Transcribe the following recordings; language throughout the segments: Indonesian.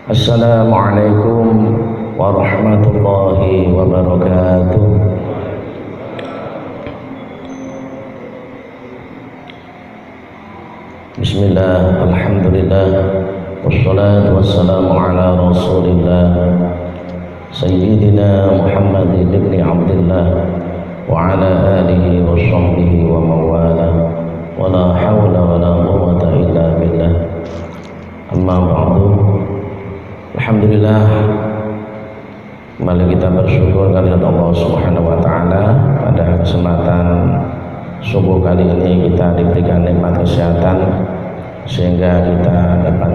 Assalamualaikum warahmatullahi wabarakatuh. Bismillah, alhamdulillah, wassalatu wassalamu ala rasulillah Sayyidina Muhammad ibn Abdullah wa ala alihi wa sahbihi wa mawala wa la hawla wa la quwwata illa billah. Amma ba'du. Alhamdulillah, kembali kita bersyukur kehadirat Allah Subhanahu wa taala. Pada kesempatan subuh kali ini kita diberikan nikmat kesehatan sehingga kita dapat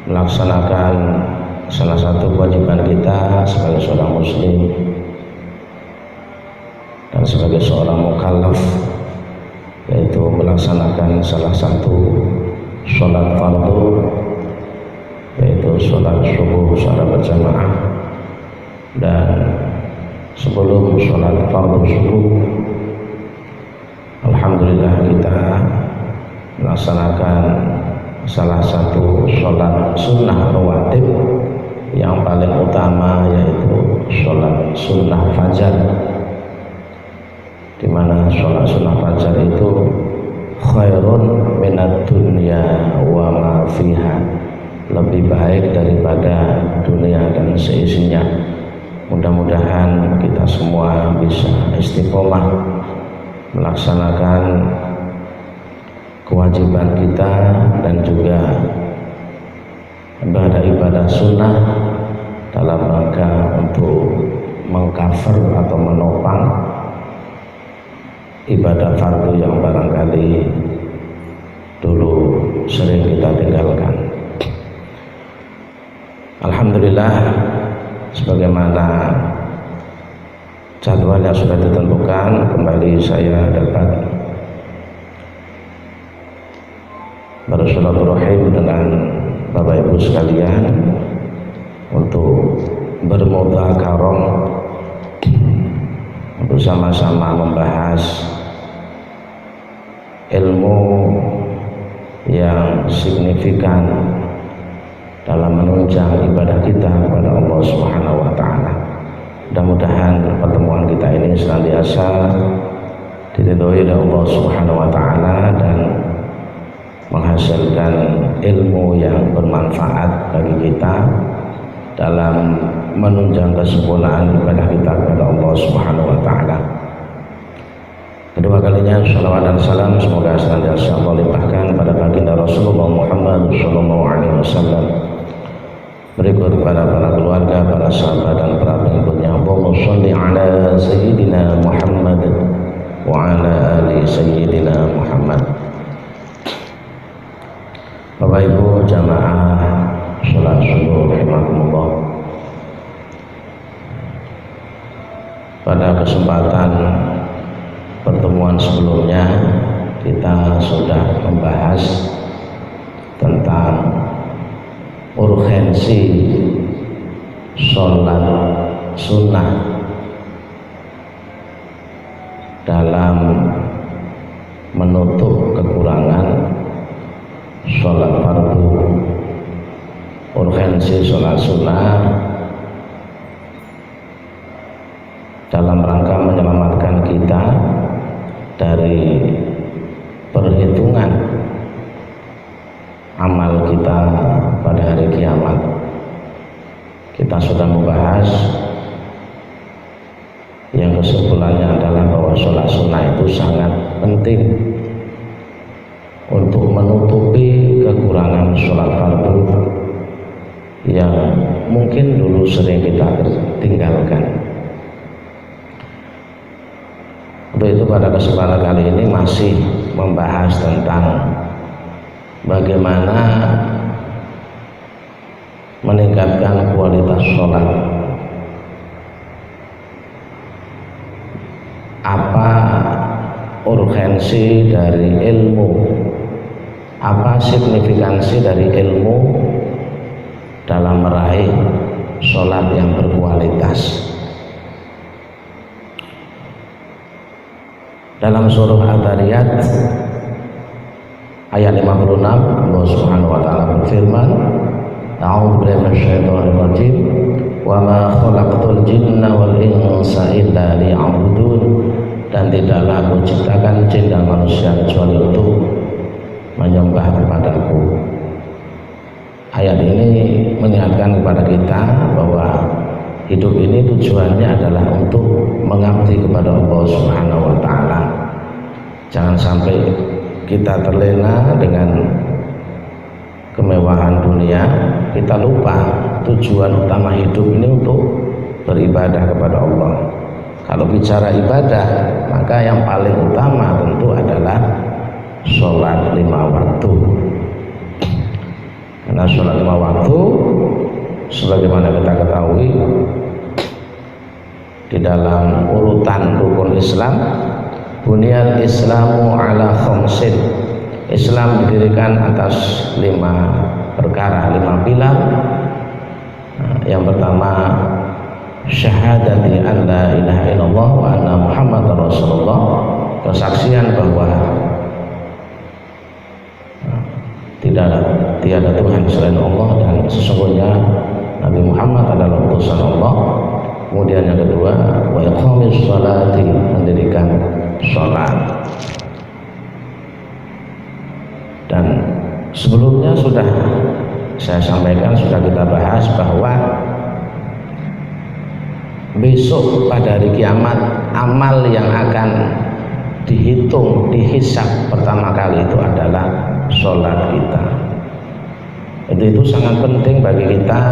melaksanakan salah satu kewajiban kita sebagai seorang muslim dan sebagai seorang mukallaf, yaitu melaksanakan salah satu sholat fardu, yaitu sholat subuh secara berjamaah. Dan sebelum sholat fardu subuh, alhamdulillah kita melaksanakan salah satu sholat sunnah rawatib yang paling utama, yaitu sholat sunnah fajar, di mana sholat sunnah fajar itu khairun minad dunya wa ma fiha, lebih baik daripada dunia dan seisinya. Mudah-mudahan kita semua bisa istiqomah melaksanakan kewajiban kita dan juga ibadah sunnah dalam rangka untuk mengcover atau menopang ibadah fardu yang barangkali dulu sering kita tinggalkan. Alhamdulillah, sebagaimana jadwal yang sudah ditentukan, kembali saya dapat bersilaturahim dengan Bapak Ibu sekalian untuk bermudzakarah, untuk sama-sama membahas ilmu yang signifikan dalam menunjang ibadah kita kepada Allah Subhanahu wa taala. Mudah-mudahan pertemuan kita ini senantiasa diridhoi oleh Allah Subhanahu wa taala dan menghasilkan ilmu yang bermanfaat bagi kita dalam menunjang kesempurnaan ibadah kita kepada Allah Subhanahu wa taala. Kedua kalinya shalawat dan salam semoga senantiasa Allah limpahkan pada baginda Rasulullah Muhammad sallallahu alaihi wasallam, berikut kepada para keluarga, para sahabat dan para pengikutnya. Allahumma shalli ala sayyidina Muhammad wa ala ali sayyidina Muhammad. Bapak Ibu jamaah sholat subuh rahimakumullah, pada kesempatan pertemuan sebelumnya kita sudah membahas tentang urgensi sholat sunnah dalam menutup kekurangan sholat fardu. Urgensi sholat sunnah dalam rangka menyelamatkan kita dari perhitungan amal kita pada hari kiamat. Kita sudah membahas yang kesimpulannya adalah bahwa sholat sunnah itu sangat penting untuk menutupi kekurangan sholat fardu yang mungkin dulu sering kita tinggalkan. Untuk itu pada kesempatan kali ini masih membahas tentang bagaimana meningkatkan kualitas sholat. Apa urgensi dari ilmu, apa signifikansi dari ilmu dalam meraih sholat yang berkualitas. Dalam surah Al-Dhariyat ayat 56 Allah Subhanahu wa taala berfirman, A'udzubillahi minasyaitonir rajim. Wa ma khalaqtul jinna wal insa illa liya'budun. Dan tidaklah aku ciptakan jin dan manusia kecuali untuk menyembah kepadaku. Ayat ini mengingatkan kepada kita bahwa hidup ini tujuannya adalah untuk mengabdi kepada Allah Subhanahu wa taala. Jangan sampai kita terlena dengan kemewahan dunia, kita lupa tujuan utama hidup ini untuk beribadah kepada Allah. Kalau bicara ibadah, maka yang paling utama tentu adalah sholat 5 waktu. Karena sholat 5 waktu, sebagaimana kita ketahui, di dalam urutan rukun Islam, bunyal Islamu ala khamsin. Islam didirikan atas 5 perkara, 5 pilar. Yang pertama, syahadati an la ilaha illallah wa anna muhammadar rasulullah, kesaksian bahwa tiada Tuhan selain Allah dan sesungguhnya Nabi Muhammad adalah utusan Allah. Kemudian yang kedua, wa iqamis sholati, mendirikan sholat. Dan sebelumnya sudah saya sampaikan, sudah kita bahas bahwa besok pada hari kiamat amal yang akan dihitung, dihisab pertama kali itu adalah sholat kita. Itu sangat penting bagi kita,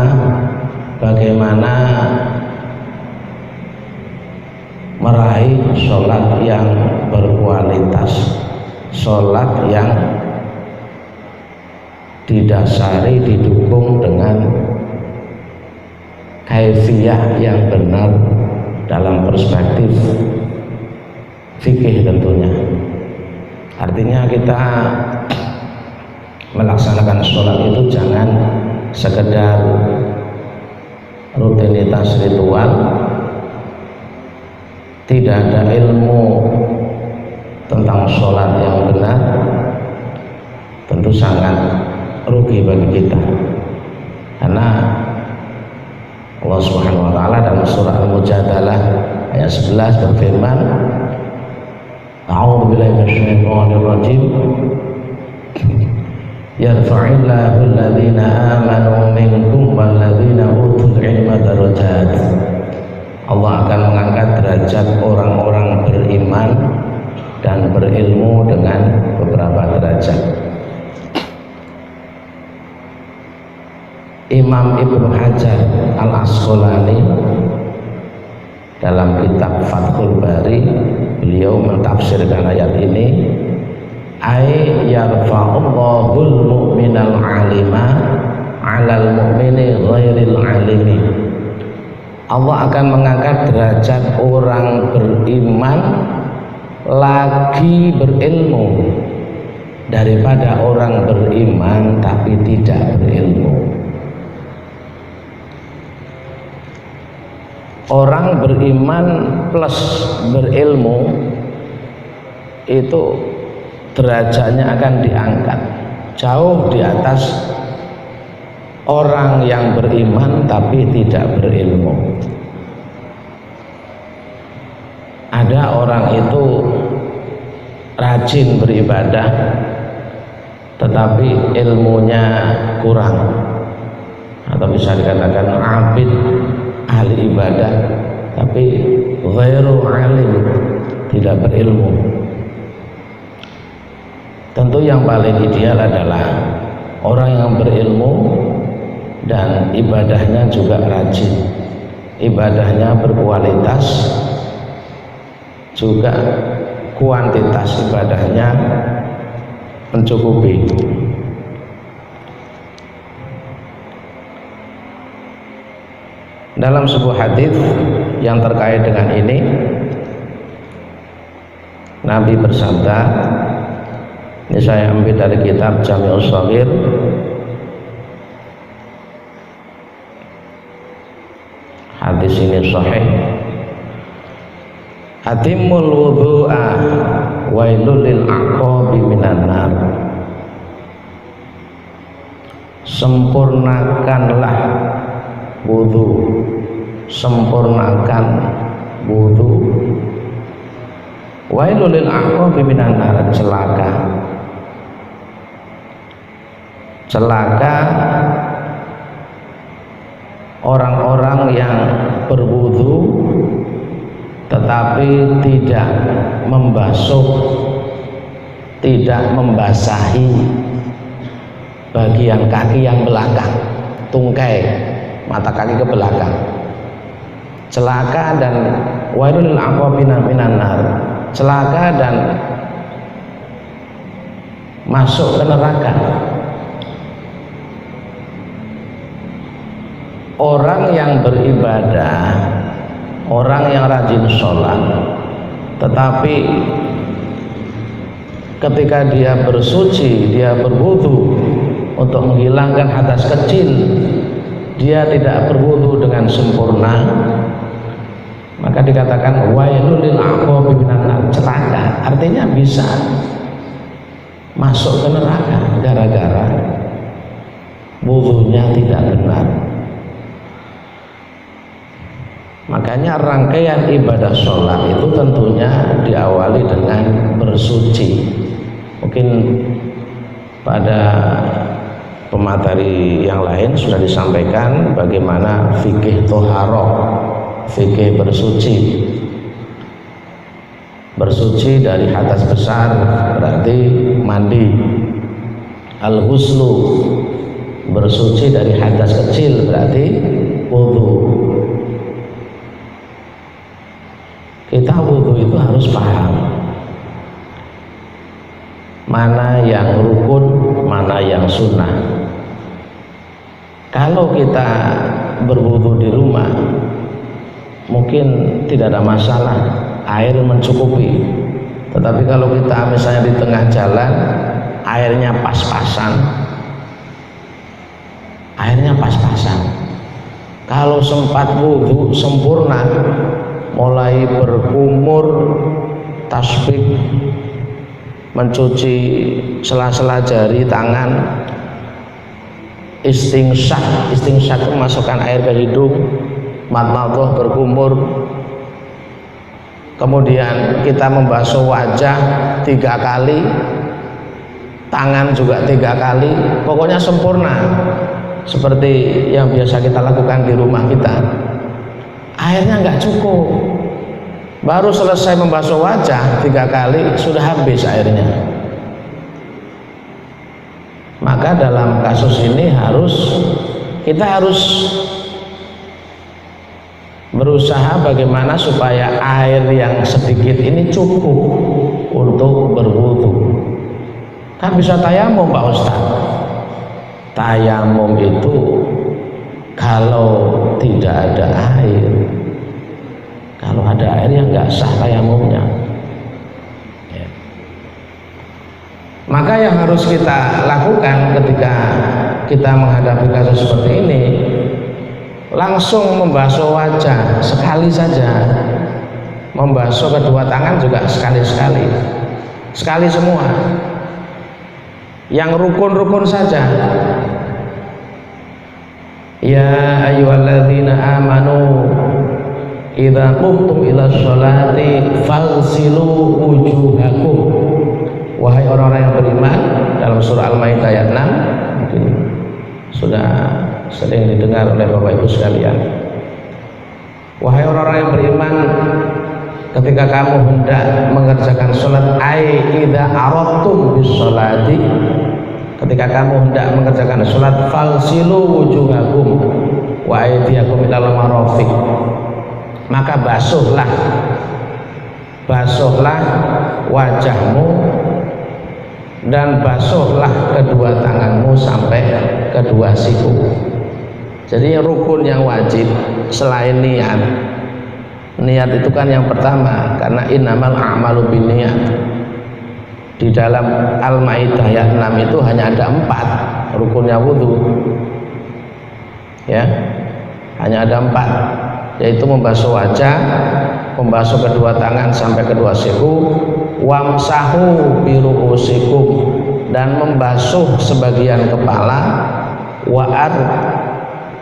bagaimana meraih sholat yang berkualitas, sholat yang didasari, didukung dengan kaifiyah yang benar dalam perspektif fikih tentunya. Artinya kita melaksanakan sholat itu jangan sekedar rutinitas ritual, tidak ada ilmu tentang sholat yang benar, tentu sangat rugi bagi kita. Karena Allah Subhanahu wa taala dalam surah Al-Mujadalah ayat 11 berfirman, A'udzubillahi minasyaitonir rajim. Yarfa'illahu alladhina amanu minkum walladzina utul ilma darajat. Allah akan mengangkat derajat orang-orang beriman dan berilmu dengan beberapa derajat. Imam Ibnu Hajar Al-Asqalani dalam kitab Fathul Bari, beliau mentafsirkan ayat ini, ay yarfa'ullahul mu'minal alima 'alal mu'mini ghairil alimi. Allah akan mengangkat derajat orang beriman lagi berilmu daripada orang beriman tapi tidak berilmu. Orang beriman plus berilmu itu derajatnya akan diangkat jauh di atas orang yang beriman tapi tidak berilmu. Ada orang itu rajin beribadah tetapi ilmunya kurang, atau bisa dikatakan abid, ahli ibadah tapi ghairu alim, tidak berilmu. Tentu yang paling ideal adalah orang yang berilmu dan ibadahnya juga rajin, ibadahnya berkualitas, juga kuantitas ibadahnya mencukupi. Dalam sebuah hadis yang terkait dengan ini, Nabi bersabda, ini saya ambil dari kitab Jami'us Shaghir, hadis ini sahih, atimul wudhu'a wailul lil aqabi minan nar. sempurnakanlah wudu, sempurnakan wudu. Wailul lil aqabi minan nar, celaka orang-orang yang berwudu tetapi tidak membasuh, tidak membasahi bagian kaki yang belakang, tungkai mata kaki ke belakang. Celaka dan wailul lil aqabi minan nar, celaka dan masuk ke neraka. Orang yang beribadah, orang yang rajin sholat, tetapi ketika dia bersuci, dia berwudu untuk menghilangkan hadas kecil, dia tidak berwudu dengan sempurna, maka dikatakan wailul lil aqabi minan nar, celaka. Artinya bisa masuk ke neraka gara-gara wudunya tidak benar. Makanya rangkaian ibadah sholat itu tentunya diawali dengan bersuci. Mungkin pada pemateri yang lain sudah disampaikan bagaimana fikih toharoh, fikih bersuci. Bersuci dari hadas besar berarti mandi. Al-ghuslu, bersuci dari hadas kecil berarti wudu. Kita wudu itu harus paham mana yang rukun, mana yang sunnah. Kalau kita berwudu di rumah mungkin tidak ada masalah, air mencukupi. Tetapi kalau kita misalnya di tengah jalan, airnya pas-pasan, kalau sempat wudu sempurna, mulai berkumur, tasbih, mencuci sela-sela jari tangan, istingsyak itu memasukkan air ke hidung, madmadhah, berkumur, kemudian kita membasuh wajah 3 kali, tangan juga 3 kali, pokoknya sempurna seperti yang biasa kita lakukan di rumah kita. Airnya nggak cukup, baru selesai membasuh wajah 3 kali sudah habis airnya. Maka dalam kasus ini kita harus berusaha bagaimana supaya air yang sedikit ini cukup untuk berwudu. Kan bisa tayamum Pak Ustaz. Tayamum itu kalau tidak ada air, kalau ada air yang nggak sah tayamumnya. Ya. Maka yang harus kita lakukan ketika kita menghadapi kasus seperti ini, langsung membasuh wajah sekali saja, membasuh kedua tangan juga sekali semua, yang rukun-rukun saja. Ya ayyuhalladzina amanu idza qumtum ila sholati faghsilu wujuhakum. Wahai orang-orang yang beriman, dalam surah Al-Maidah ayat 6, mungkin sudah sering didengar oleh Bapak Ibu sekalian. Wahai orang-orang yang beriman, ketika kamu hendak mengerjakan sholat, ai idza aradtum bis sholati, ketika kamu hendak mengerjakan sholat, falsilu wujuhakum wa aydiyakum ilal marafiq, maka basuhlah wajahmu dan basuhlah kedua tanganmu sampai kedua siku. Jadi rukun yang wajib selain niat itu kan yang pertama, karena innamal a'malu binniyat. Di dalam Al-Maidah ayat 6 itu hanya ada 4 rukunnya wudu, ya, hanya ada 4, yaitu membasuh wajah, membasuh kedua tangan sampai kedua siku, wamsahu biru'usikum, dan membasuh sebagian kepala, wa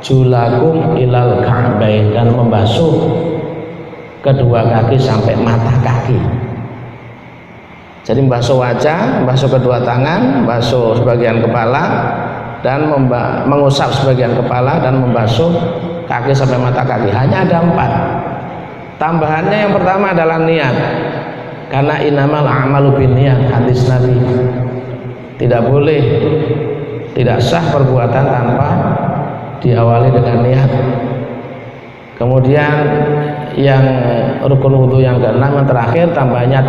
arjulakum ilal ka'bain, dan membasuh kedua kaki sampai mata kaki. Jadi membasuh wajah, membasuh kedua tangan, membasuh sebagian kepala, dan mengusap sebagian kepala, dan membasuh kaki sampai mata kaki. Hanya ada 4. Tambahannya yang pertama adalah niat, karena innamal a'malu binniyat, hadis Nabi. Tidak boleh, tidak sah perbuatan tanpa diawali dengan niat. Kemudian yang rukun wudhu yang ke-6 yang terakhir tambahnya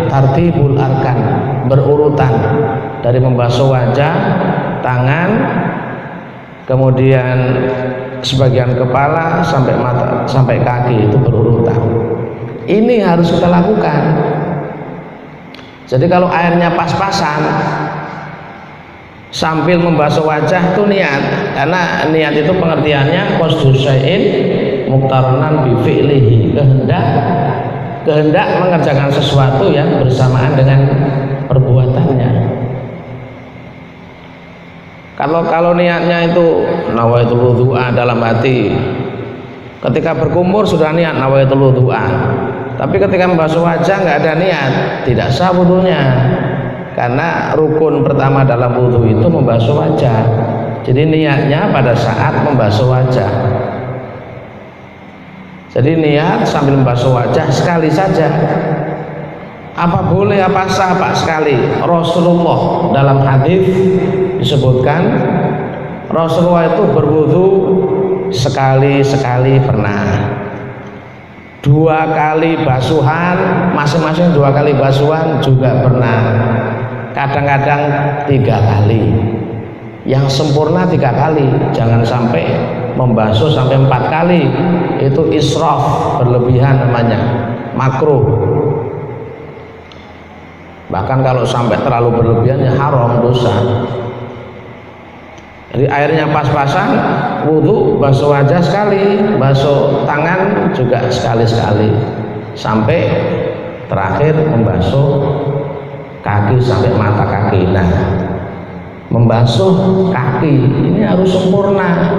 tartibul arkan, berurutan dari membasuh wajah, tangan, kemudian sebagian kepala sampai mata sampai kaki, itu berurutan. Ini harus kita lakukan. Jadi kalau airnya pas-pasan sambil membasuh wajah itu niat, karena niat itu pengertiannya qasdu syai'in muqtaranan bi fi'lihi, kehendak mengerjakan sesuatu yang bersamaan dengan perbuatannya. Kalau niatnya itu nawaitul wudhu'a dalam hati, ketika berkumur sudah niat nawaitul wudhu'a, tapi ketika membasuh wajah nggak ada niat, tidak sah wudhunya. Karena rukun pertama dalam wudhu itu membasuh wajah. Jadi niatnya pada saat membasuh wajah. Jadi niat sambil membasuh wajah sekali saja. Apa boleh, apa sah Pak sekali? Rasulullah dalam hadis disebutkan Rasulullah itu berwudhu sekali pernah. 2 kali basuhan, masing-masing 2 kali basuhan juga pernah. Kadang-kadang 3 kali. Yang sempurna 3 kali, jangan sampai membasuh sampai 4 kali. Itu israf, berlebihan namanya, makruh. Bahkan kalau sampai terlalu berlebihan ya haram, dosa. Jadi airnya pas-pasan, wudhu basuh wajah sekali, basuh tangan juga sekali-sekali, sampai terakhir membasuh kaki sampai mata kaki. Nah, membasuh kaki ini harus sempurna.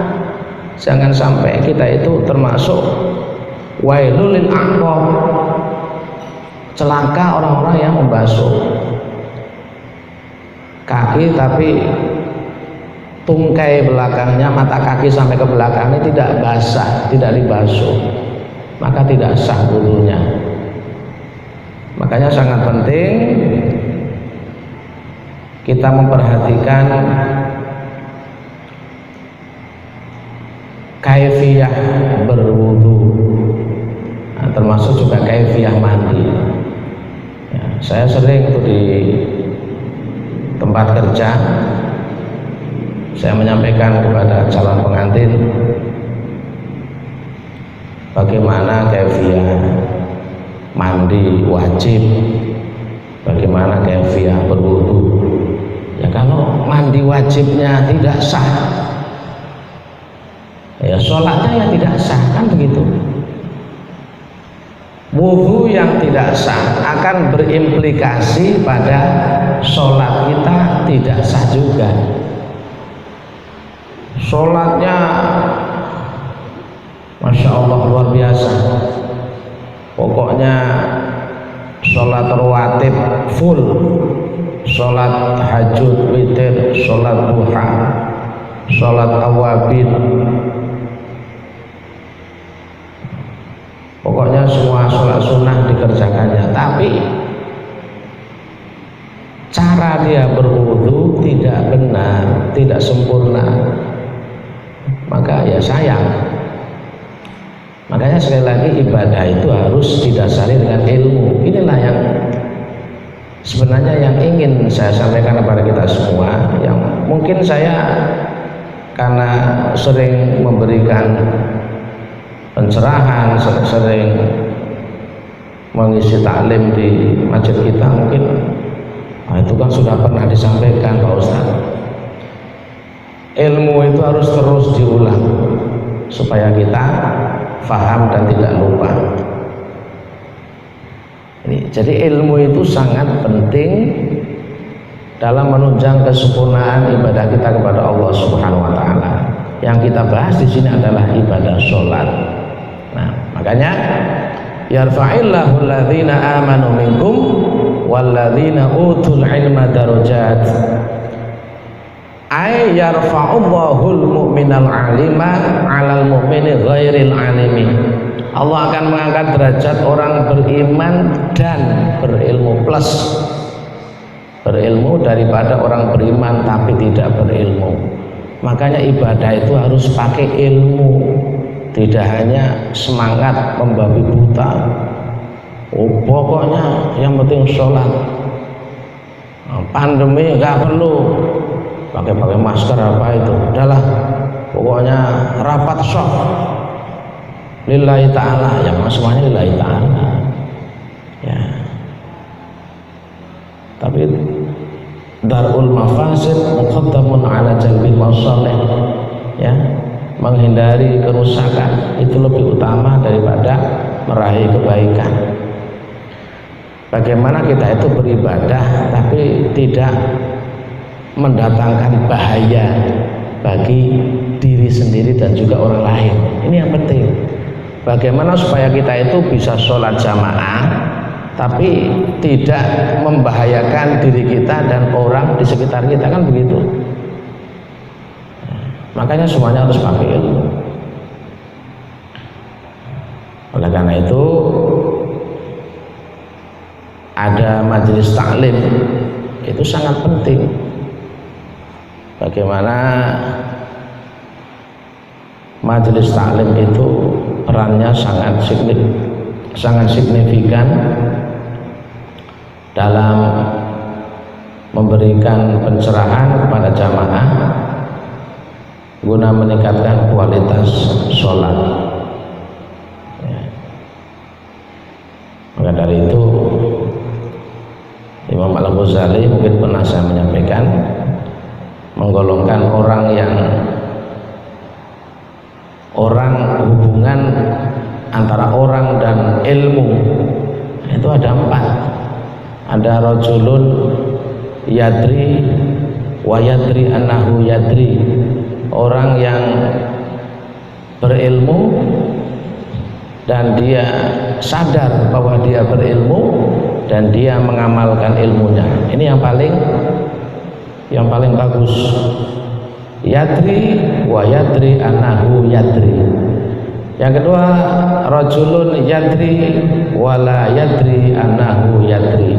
Jangan sampai kita itu termasuk wailul lil aqab, celaka orang-orang yang membasuh kaki tapi tungkai belakangnya, mata kaki sampai ke belakang ini tidak basah, tidak dibasuh, maka tidak sah wudhunya. Makanya sangat penting kita memperhatikan kaifiyah berwudu, nah, termasuk juga kaifiyah mandi. Ya, saya sering tuh di tempat kerja, saya menyampaikan kepada calon pengantin bagaimana kaifiyah mandi wajib, bagaimana kaifiyah berwudu. Ya kalau mandi wajibnya tidak sah, ya sholatnya ya tidak sah, kan begitu. Wudu yang tidak sah akan berimplikasi pada sholat kita tidak sah juga. Sholatnya Masya Allah luar biasa, pokoknya sholat rawatib full, sholat tahajud, witir, sholat duha, sholat awabin, pokoknya semua sholat sunnah dikerjakannya, tapi cara dia berwudu tidak benar, tidak sempurna, maka ya sayang. Makanya sekali lagi ibadah itu harus didasari dengan ilmu. Inilah yang sebenarnya yang ingin saya sampaikan kepada kita semua, yang mungkin saya karena sering memberikan pencerahan, sering mengisi taklim di masjid kita, mungkin itu kan sudah pernah disampaikan Pak Ustadz. Ilmu itu harus terus diulang supaya kita faham dan tidak lupa. Jadi ilmu itu sangat penting dalam menunjang kesempurnaan ibadah kita kepada Allah Subhanahu wa taala. Yang kita bahas di sini adalah ibadah sholat. Nah, makanya yarfa'illahu alladhina amanu minkum walladzina utul ilma darajat. Ay yarfa'ullahul mu'minal alima 'alal mu'mini ghairil alimi. Allah akan mengangkat derajat orang beriman dan berilmu plus berilmu daripada orang beriman tapi tidak berilmu. Makanya ibadah itu harus pakai ilmu, tidak hanya semangat membabi buta. Oh, pokoknya yang penting sholat. Pandemi nggak perlu pakai masker apa itu, udahlah pokoknya rapat soft lillahi ta'ala, yang semuanya lillahi ta'ala ya. Tapi darul mafasid muqaddamun ala jalbil masalih ya, menghindari kerusakan itu lebih utama daripada meraih kebaikan. Bagaimana kita itu beribadah tapi tidak mendatangkan bahaya bagi diri sendiri dan juga orang lain. Ini yang penting. Bagaimana supaya kita itu bisa sholat jamaah tapi tidak membahayakan diri kita dan orang di sekitar kita, kan begitu. Makanya semuanya harus pakai ilmu. Oleh karena itu ada majelis taklim itu sangat penting. Bagaimana majelis taklim itu perannya sangat signifikan dalam memberikan pencerahan kepada jamaah guna meningkatkan kualitas sholat ya. Maka dari itu Imam Al-Ghazali mungkin pernah saya menyampaikan menggolongkan hubungan antara orang dan ilmu itu ada 4. Ada rajulun yadri wa yadri annahu yadri, orang yang berilmu dan dia sadar bahwa dia berilmu dan dia mengamalkan ilmunya. Ini yang paling bagus. Yadri wa yadri annahu yadri. Yang kedua, rajulun yadri wala yadri annahu yadri,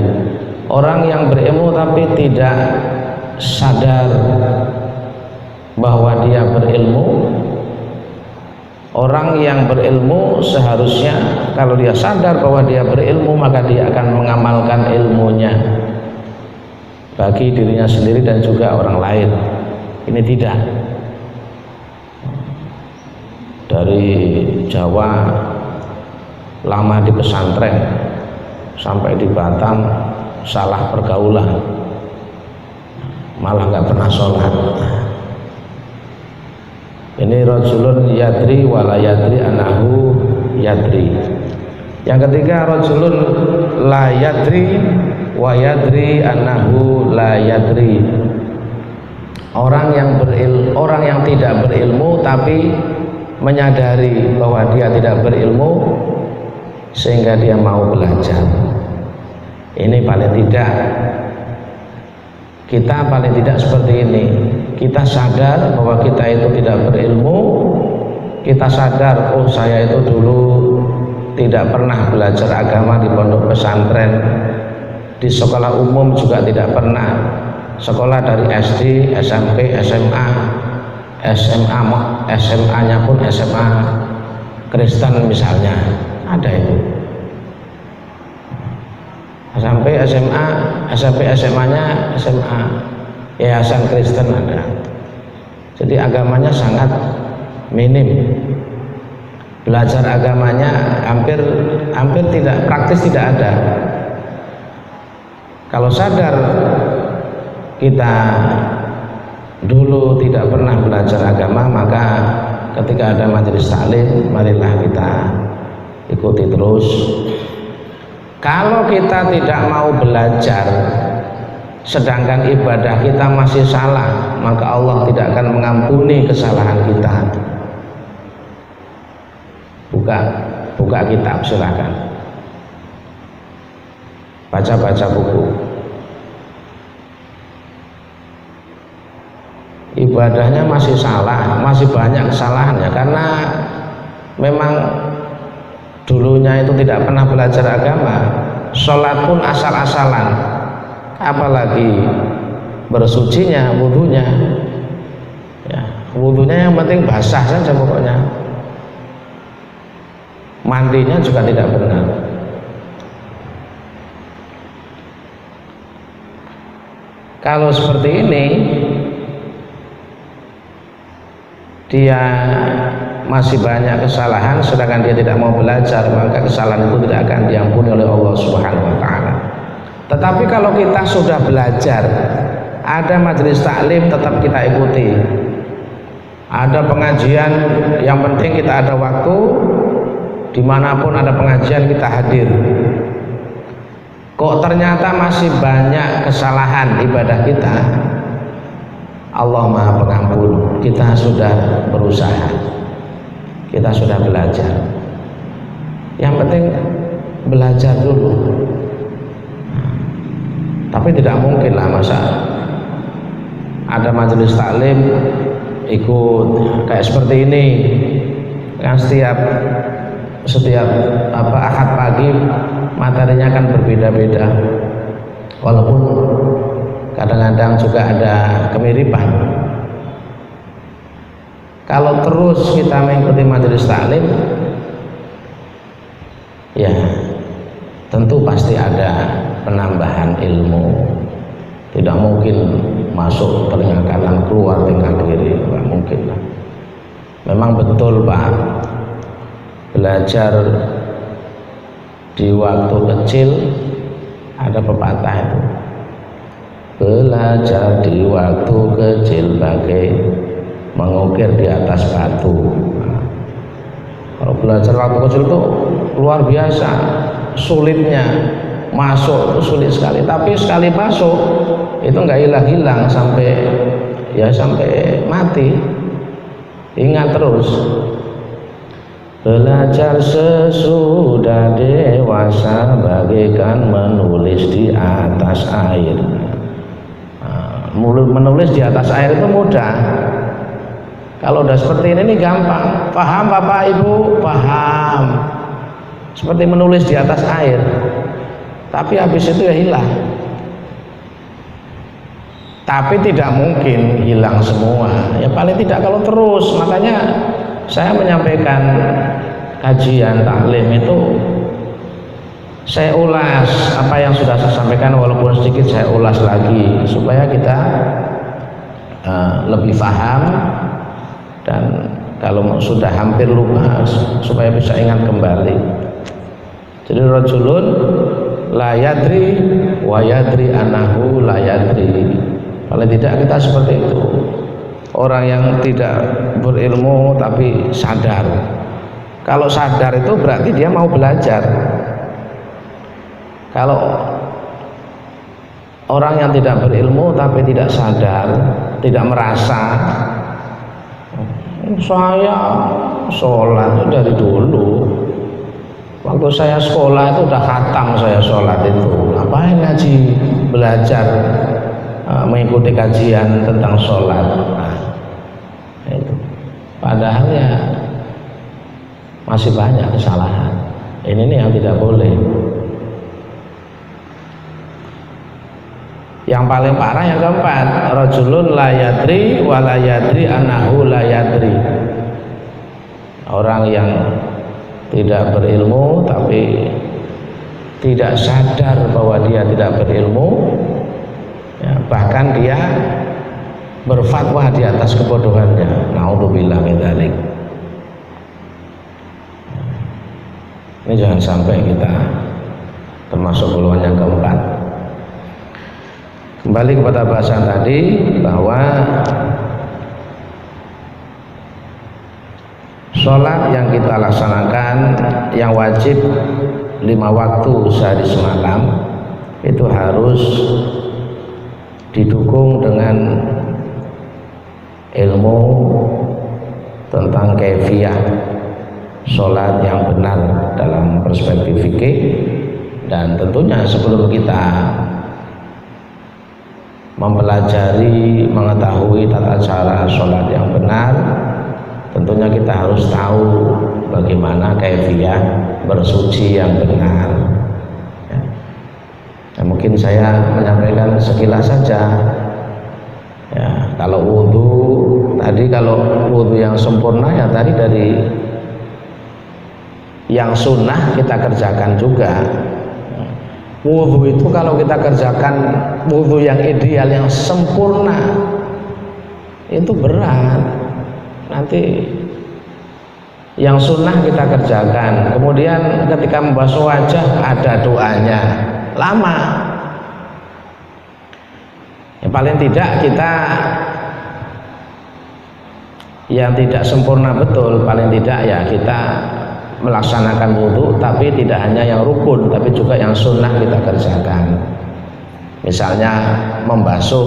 orang yang berilmu tapi tidak sadar bahwa dia berilmu. Orang yang berilmu seharusnya kalau dia sadar bahwa dia berilmu maka dia akan mengamalkan ilmunya bagi dirinya sendiri dan juga orang lain. Ini tidak. Dari Jawa lama di pesantren sampai di Batam salah pergaulan, malah nggak pernah sholat. Ini rajulun yadri wala yadri annahu yadri. Yang ketiga, rajulun la yadri wa yadri annahu la yadri, orang yang tidak berilmu tapi menyadari bahwa dia tidak berilmu sehingga dia mau belajar. Ini paling tidak seperti ini. Kita sadar bahwa kita itu tidak berilmu, kita sadar oh saya itu dulu tidak pernah belajar agama di pondok pesantren, di sekolah umum juga tidak pernah, sekolah dari SD, SMP, SMA, SMA-nya pun SMA Kristen misalnya, ada itu. Sampai SMA, SMP, SMA-nya SMA Yayasan Kristen ada. Jadi agamanya sangat minim. Belajar agamanya hampir tidak, praktis tidak ada. Kalau sadar kita dulu tidak pernah belajar agama, maka ketika ada majelis taklim marilah kita ikuti terus. Kalau kita tidak mau belajar sedangkan ibadah kita masih salah, maka Allah tidak akan mengampuni kesalahan kita. Buka kitab, silakan baca buku. Ibadahnya masih salah, masih banyak kesalahannya, karena memang dulunya itu tidak pernah belajar agama. Sholat pun asal-asalan, apalagi bersucinya, wudunya ya, wudunya yang penting basah saja pokoknya, mandinya juga tidak benar. Kalau seperti ini dia masih banyak kesalahan, sedangkan dia tidak mau belajar, maka kesalahan itu tidak akan diampuni oleh Allah Subhanahu wa Ta'ala. Tetapi kalau kita sudah belajar, ada majelis taklim tetap kita ikuti, ada pengajian, yang penting kita ada waktu, dimanapun ada pengajian kita hadir. Kok ternyata masih banyak kesalahan ibadah kita, Allah Maha Pengampun. Kita sudah berusaha, kita sudah belajar, yang penting belajar dulu. Tapi tidak mungkin lah masa ada majelis taklim ikut kayak seperti ini kan, setiap Ahad pagi materinya kan berbeda-beda, walaupun kadang-kadang juga ada kemiripan. Kalau terus kita mengikuti majelis taklim, ya tentu pasti ada penambahan ilmu. Tidak mungkin masuk telinga kanan keluar telinga kiri, tidak mungkin lah. Memang betul Pak, belajar di waktu kecil, ada pepatah itu, belajar di waktu kecil bagai mengukir di atas batu. Nah, kalau belajar waktu kecil itu luar biasa sulitnya, masuk itu sulit sekali, tapi sekali masuk itu nggak hilang-hilang sampai mati. Ingat terus, belajar sesudah dewasa bagaikan menulis di atas air. Menulis di atas air itu mudah. Kalau udah seperti ini gampang. Paham Bapak Ibu? Paham. Seperti menulis di atas air. Tapi habis itu ya hilang. Tapi tidak mungkin hilang semua. Ya paling tidak kalau terus. Makanya saya menyampaikan kajian taklim itu, saya ulas apa yang sudah saya sampaikan, walaupun sedikit saya ulas lagi supaya kita lebih paham, dan kalau sudah hampir lupa supaya bisa ingat kembali. Jadi rajulun la yadri wa yadri anahu la yadri. Paling tidak kita seperti itu, orang yang tidak berilmu tapi sadar. Kalau sadar itu berarti dia mau belajar. Kalau orang yang tidak berilmu tapi tidak sadar, tidak merasa, saya sholat dari dulu, waktu saya sekolah itu udah khatam saya sholat itu, ngapain ngaji, belajar, mengikuti kajian tentang sholat. Nah, itu. Padahal ya masih banyak kesalahan. Ini nih yang tidak boleh. Yang paling parah yang keempat, rajulun la yadri wa la yadri anahu la yadri. Orang yang tidak berilmu tapi tidak sadar bahwa dia tidak berilmu, ya, bahkan dia berfatwa di atas kebodohannya. Naudzubillah min dzalik. Ini jangan sampai kita termasuk golongan yang keempat. Kembali kepada bahasan tadi, bahwa sholat yang kita laksanakan yang wajib 5 waktu sehari semalam itu harus didukung dengan ilmu tentang kaifiyah sholat yang benar dalam perspektif fikih. Dan tentunya sebelum kita mempelajari, mengetahui tata cara sholat yang benar, tentunya kita harus tahu bagaimana kaifiyah bersuci yang benar. Ya, mungkin saya menyampaikan sekilas saja. Ya, kalau wudhu tadi, kalau wudhu yang sempurna ya tadi dari yang sunnah kita kerjakan juga. Wudhu itu kalau kita kerjakan wudhu yang ideal, yang sempurna, itu berat. Nanti yang sunnah kita kerjakan, kemudian ketika membasuh wajah ada doanya, lama. Yang paling tidak kita yang tidak sempurna betul, paling tidak ya kita melaksanakan wudhu, tapi tidak hanya yang rukun, tapi juga yang sunnah kita kerjakan. Misalnya membasuh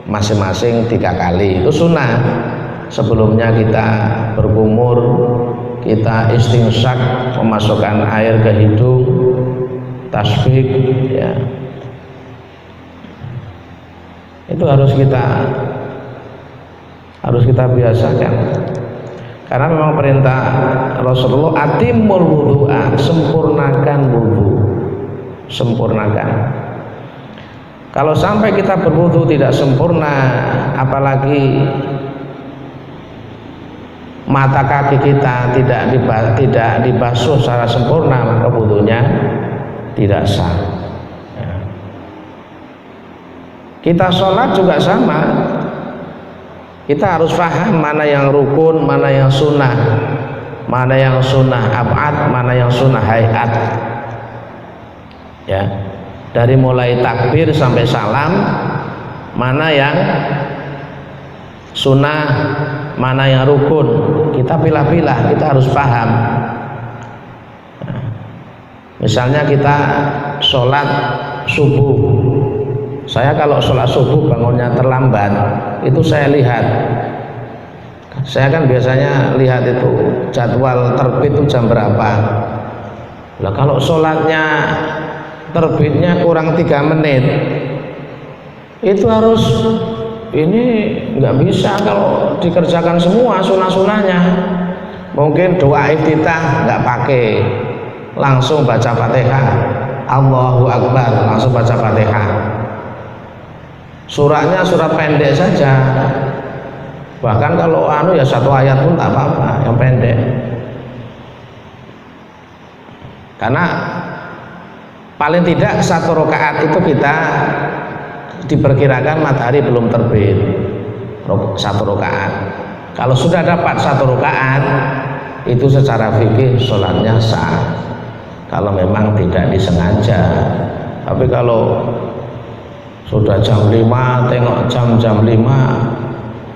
masing-masing 3 kali, itu sunnah. Sebelumnya kita berkumur, kita istinsyak, memasukkan air ke hidung, tasbih, ya. Itu harus kita biasakan. Karena memang perintah Rasulullah, atimul wudhu'a, sempurnakan wudhu, sempurnakan. Kalau sampai kita berwudhu tidak sempurna, apalagi mata kaki kita tidak dibasuh secara sempurna, maka wudhunya tidak sah. Kita sholat juga sama. Kita harus paham mana yang rukun, mana yang sunnah, mana yang sunnah ab'ad, mana yang sunnah hayat. Ya, dari mulai takbir sampai salam, mana yang sunnah, mana yang rukun, kita pilah-pilah, kita harus paham. Nah, misalnya kita sholat subuh, saya kalau sholat subuh bangunnya terlambat, itu saya lihat. Saya kan biasanya lihat itu jadwal terbit itu jam berapa. Lah kalau sholatnya terbitnya kurang 3 menit, itu harus, ini nggak bisa kalau dikerjakan semua sunnah-sunnahnya. Mungkin doa iftitah nggak pakai, langsung baca Fatihah, Allahu Akbar, langsung baca Fatihah. Suratnya surat pendek saja, bahkan kalau ya 1 ayat pun tak apa-apa, yang pendek. Karena paling tidak 1 rakaat itu kita diperkirakan matahari belum terbit, 1 rakaat. Kalau sudah dapat 1 rakaat, itu secara fikih sholatnya sah, kalau memang tidak disengaja. Tapi kalau sudah jam 5, tengok jam 5,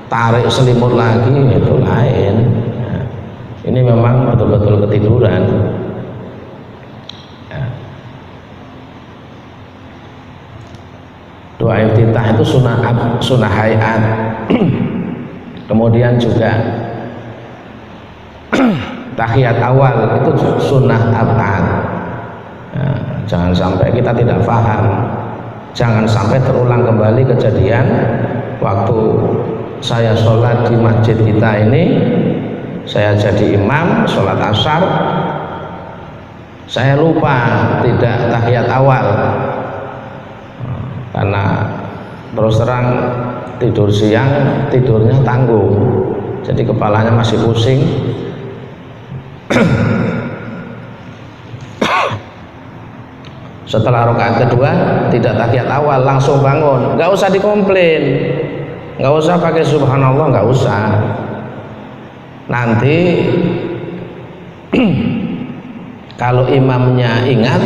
tarik selimut lagi, itu lain. Nah, ini memang betul-betul ketiduran. Ya. Doa iftitah itu sunnah hayat. Kemudian juga tahiyat awal itu sunnah ab'ad. Ya, jangan sampai kita tidak paham. Jangan sampai terulang kembali kejadian waktu saya sholat di masjid kita ini, saya jadi imam sholat asar, saya lupa tidak tahiyat awal, karena terus terang tidur siang, tidurnya tanggung, jadi kepalanya masih pusing. Setelah rakaat kedua tidak tahiyat awal, langsung bangun, nggak usah dikomplain, nggak usah pakai subhanallah, nggak usah. Nanti kalau imamnya ingat,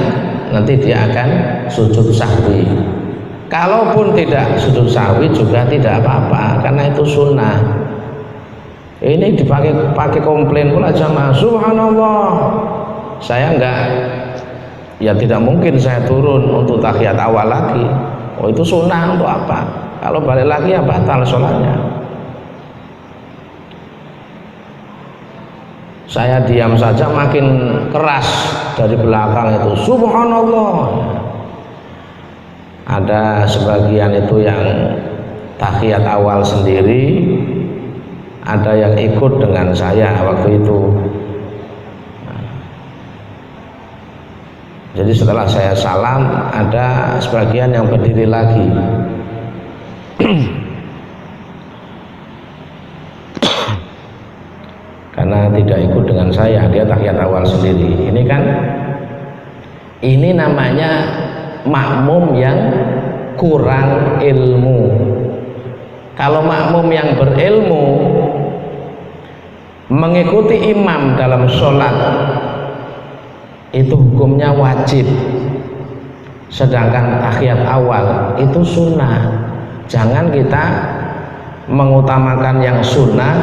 nanti dia akan sujud sahwi. Kalaupun tidak sujud sahwi juga tidak apa-apa, karena itu sunnah. Ini dipakai komplain pula jamaah, subhanallah. Saya enggak, ya tidak mungkin saya turun untuk tahiyat awal lagi. Oh itu sunnah untuk apa? Kalau balik lagi ya batal sholatnya. Saya diam saja makin keras dari belakang itu, subhanallah. Ada sebagian itu yang tahiyat awal sendiri, ada yang ikut dengan saya waktu itu. Jadi setelah saya salam, ada sebagian yang berdiri lagi. Karena tidak ikut dengan saya, dia tahiyat awal sendiri. Ini namanya makmum yang kurang ilmu. Kalau makmum yang berilmu mengikuti imam dalam sholat, itu hukumnya wajib. Sedangkan tahiyat awal itu sunnah. Jangan kita mengutamakan yang sunnah,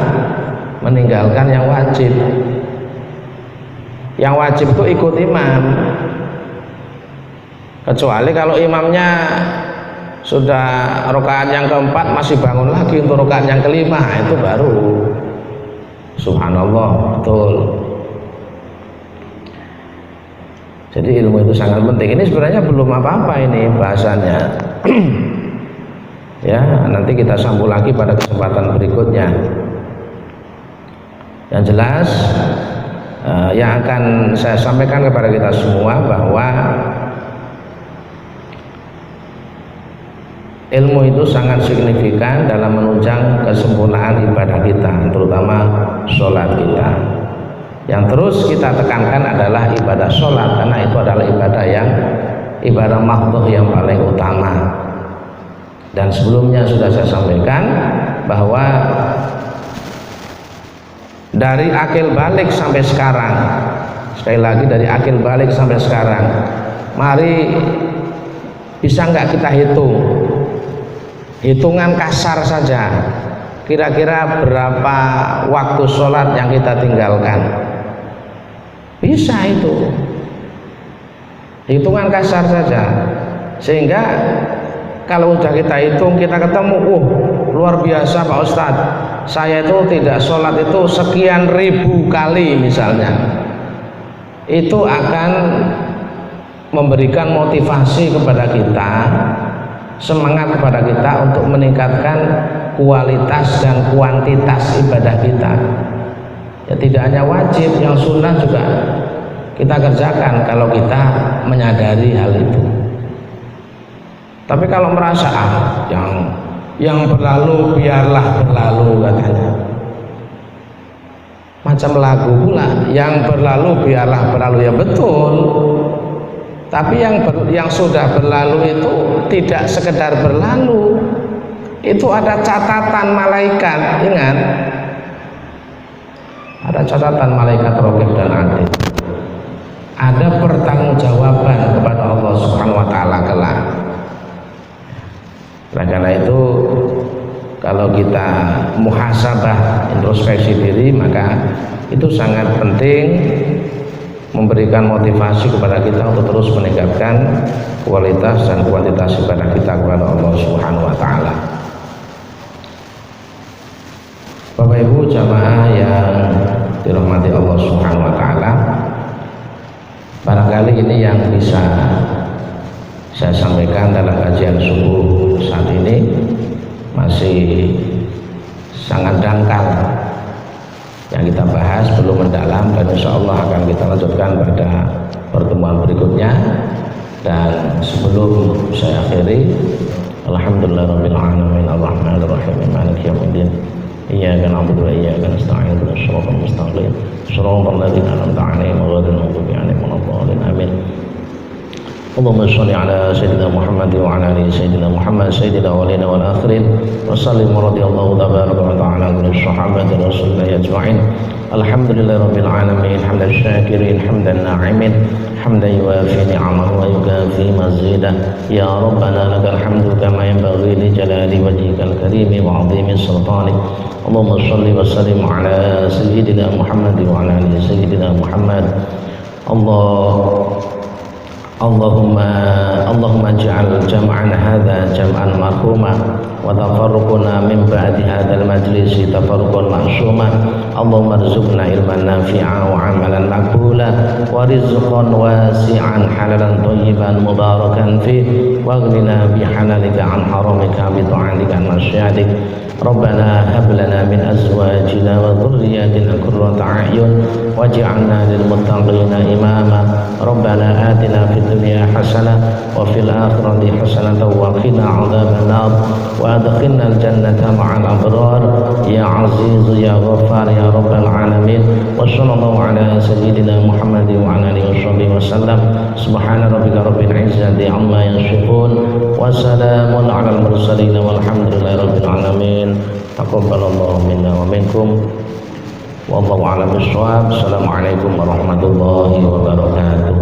meninggalkan yang wajib. Yang wajib itu ikut imam, kecuali kalau imamnya sudah rakaat yang keempat masih bangun lagi untuk rakaat yang kelima, itu baru subhanallah, betul. Jadi ilmu itu sangat penting. Ini sebenarnya belum apa-apa ini bahasannya. Ya, nanti kita sambung lagi pada kesempatan berikutnya. Yang jelas yang akan saya sampaikan kepada kita semua bahwa ilmu itu sangat signifikan dalam menunjang kesempurnaan ibadah kita, terutama sholat kita. Yang terus kita tekankan adalah ibadah sholat, karena itu adalah ibadah mahdhah yang paling utama. Dan sebelumnya sudah saya sampaikan bahwa dari akil balik sampai sekarang, sekali lagi dari akil balik sampai sekarang, mari bisa nggak kita hitungan kasar saja, kira-kira berapa waktu sholat yang kita tinggalkan. Bisa itu, hitungan kasar saja, sehingga kalau sudah kita hitung, kita ketemu, luar biasa Pak Ustadz, saya itu tidak sholat itu sekian ribu kali misalnya. Itu akan memberikan motivasi kepada kita, semangat kepada kita untuk meningkatkan kualitas dan kuantitas ibadah kita. Ya, tidak hanya wajib, yang sunnah juga kita kerjakan kalau kita menyadari hal itu. Tapi kalau merasa yang berlalu biarlah berlalu katanya, macam lagu pula, yang berlalu biarlah berlalu, ya betul. Tapi yang sudah berlalu itu tidak sekedar berlalu, itu ada catatan malaikat. Ingat, ada catatan malaikat raqib dan atid. Ada pertanggungjawaban kepada Allah Subhanahu wa taala kelak. Nah, karena itu kalau kita muhasabah, introspeksi diri, maka itu sangat penting memberikan motivasi kepada kita untuk terus meningkatkan kualitas dan kuantitas ibadah kita kepada Allah Subhanahu wa taala. Bapak Ibu jamaah yang dirahmati Allah Subhanahu wa taala, barangkali ini yang bisa saya sampaikan dalam kajian subuh saat ini, masih sangat dangkal. Yang kita bahas belum mendalam, dan insya Allah akan kita lanjutkan pada pertemuan berikutnya. Dan sebelum saya akhiri, alhamdulillahirabbil alamin, arrahmanir rahim, maliki yaumiddin, iyyaka na'budu wa iyyaka nasta'in, ihdinas siratal mustaqim, siratal ladzina an'amta 'alaihim ghairil maghdubi 'alaihim waladdallin. Amin. Allahumma shalli ala sayyidina Muhammad wa ala ali sayyidina Muhammad sayyidil awwalin wal akhirin wa sallim radhiyallahu tabaraka wa ta'ala an sahabati rasulillah ajma'in. Alhamdulillahirabbil alamin, hamdan syakirin, hamdan na'imin, hamdan yuwafi ni'amahu wa yukafi mazidah. Ya rabbana lakal hamdu kama yanbaghi li jalali wajhikal karim wa 'azimi sultanik. Allahumma shalli wa sallim ala sayyidina Muhammad wa ala ali sayyidina Muhammad. Allahumma Allahumma ij'al jam'ana hadza jam'an marhuma wa tafarruquna min ba'di hadzal majlisi tafarruqan ma'suma. Allahumma rzuqna ilman nafi'a wa 'amalan maqbula wa rizqan wasi'an halalan thayyiban mubarakan fi wa aghnina bi halalika 'an haramika bi ta'atika an masyiatik. Rabbana hab lana min azwajina wa dhurriyyatina qurrata a'yun waj'alna lil muttaqina imama. Rabbana atina fid dunya hasanah wa fil akhirati hasanatan wa qina 'adzaban nar wa adkhilna al jannata ma'al abrar ya aziz ya ghaffar ya rabbal alamin. Wa sallallahu ala sayyidina Muhammad wa ala alihi washabbihi wasallam. Subhana rabbika rabbil izzati amma yasifun wa salamun alal mursalin walhamdulillahi rabbil alamin. Taqabbalallahu minna wa minkum. Wallahu a'lam bishawab. Assalamualaikum warahmatullahi wabarakatuh.